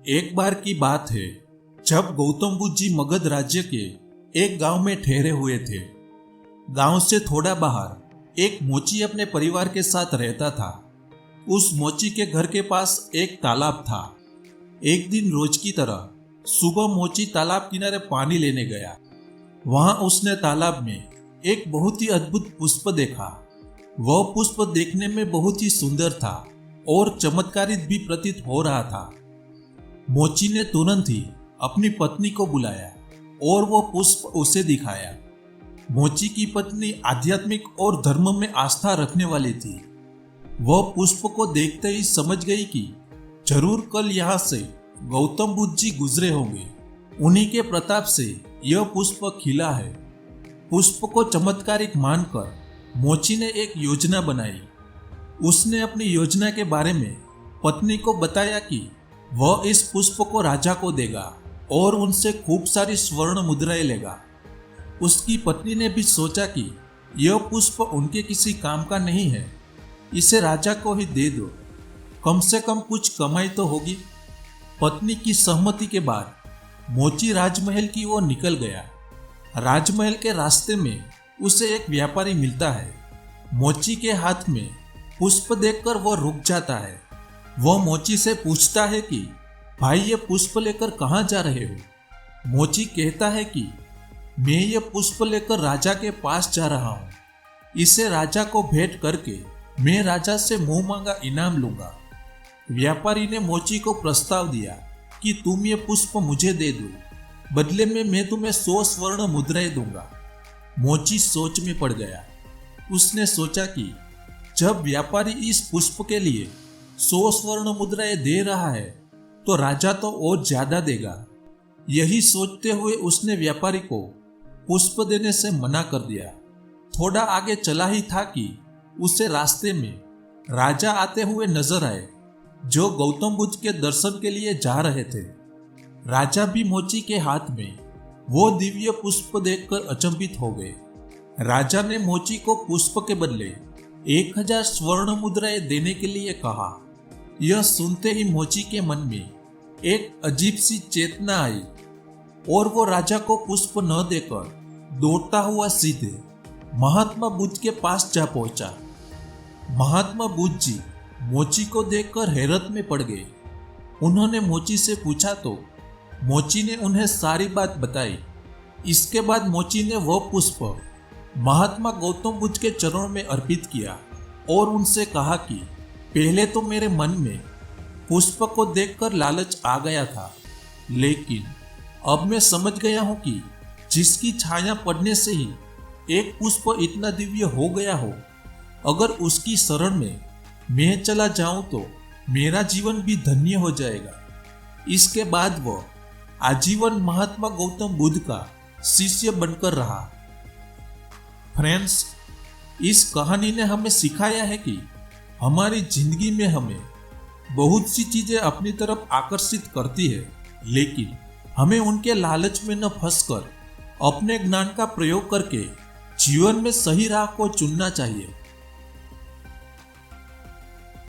एक बार की बात है जब गौतम बुद्ध जी मगध राज्य के एक गांव में ठहरे हुए थे। गांव से थोड़ा बाहर एक मोची अपने परिवार के साथ रहता था। उस मोची के घर के पास एक तालाब था। एक दिन रोज की तरह सुबह मोची तालाब किनारे पानी लेने गया। वहां उसने तालाब में एक बहुत ही अद्भुत पुष्प देखा। वह पुष्प देखने में बहुत ही सुंदर था और चमत्कारित भी प्रतीत हो रहा था। मोची ने तुरंत ही अपनी पत्नी को बुलाया और वो पुष्प उसे दिखाया। मोची की पत्नी आध्यात्मिक और धर्म में आस्था रखने वाली थी। वह पुष्प को देखते ही समझ गई कि जरूर कल यहाँ से गौतम बुद्ध जी गुजरे होंगे। उन्हीं के प्रताप से यह पुष्प खिला है। पुष्प को चमत्कारिक मानकर मोची ने एक योजना बनाई। उसने अपनी योजना के बारे में पत्नी को बताया कि वह इस पुष्प को राजा को देगा और उनसे खूब सारी स्वर्ण मुद्राएं लेगा। उसकी पत्नी ने भी सोचा कि यह पुष्प उनके किसी काम का नहीं है, इसे राजा को ही दे दो, कम से कम कुछ कमाई तो होगी। पत्नी की सहमति के बाद मोची राजमहल की ओर निकल गया। राजमहल के रास्ते में उसे एक व्यापारी मिलता है। मोची के हाथ में पुष्प देखकर वह रुक जाता है। वह मोची से पूछता है कि भाई ये पुष्प लेकर कहाँ जा रहे हो? मोची कहता है कि मैं ये पुष्प लेकर राजा के पास जा रहा हूँ। इसे राजा को भेंट करके मैं राजा से मुंह मांगा इनाम लूंगा। व्यापारी ने मोची को प्रस्ताव दिया कि तुम ये पुष्प मुझे दे दो, बदले में मैं तुम्हें 100 स्वर्ण मुद्राएं दूंगा। मोची सोच में पड़ गया। उसने सोचा कि जब व्यापारी इस पुष्प के लिए 100 स्वर्ण मुद्राएं दे रहा है तो राजा तो और ज्यादा देगा। यही सोचते हुए उसने व्यापारी को पुष्प देने से मना कर दिया। थोड़ा आगे चला ही था कि उसे रास्ते में राजा आते हुए नजर आए, जो गौतम बुद्ध के दर्शन के लिए जा रहे थे। राजा भी मोची के हाथ में वो दिव्य पुष्प देखकर अचंभित हो गए। राजा ने मोची को पुष्प के बदले 1000 स्वर्ण मुद्राएं देने के लिए कहा। यह सुनते ही मोची के मन में एक अजीब सी चेतना आई और वो राजा को पुष्प न देकर दौड़ता हुआ सीधे महात्मा बुद्ध के पास जा पहुंचा। महात्मा बुद्ध जी मोची को देखकर हैरत में पड़ गए। उन्होंने मोची से पूछा तो मोची ने उन्हें सारी बात बताई। इसके बाद मोची ने वह पुष्प महात्मा गौतम बुद्ध के चरणों में अर्पित किया और उनसे कहा कि पहले तो मेरे मन में पुष्प को देखकर लालच आ गया था, लेकिन अब मैं समझ गया हूं कि जिसकी छाया पड़ने से ही एक पुष्प इतना दिव्य हो गया हो, अगर उसकी शरण में मैं चला जाऊं तो मेरा जीवन भी धन्य हो जाएगा। इसके बाद वह आजीवन महात्मा गौतम बुद्ध का शिष्य बनकर रहा। फ्रेंड्स, इस कहानी ने हमें सिखाया है कि हमारी जिंदगी में हमें बहुत सी चीजें अपनी तरफ आकर्षित करती है, लेकिन हमें उनके लालच में न फंसकर अपने ज्ञान का प्रयोग करके जीवन में सही राह को चुनना चाहिए।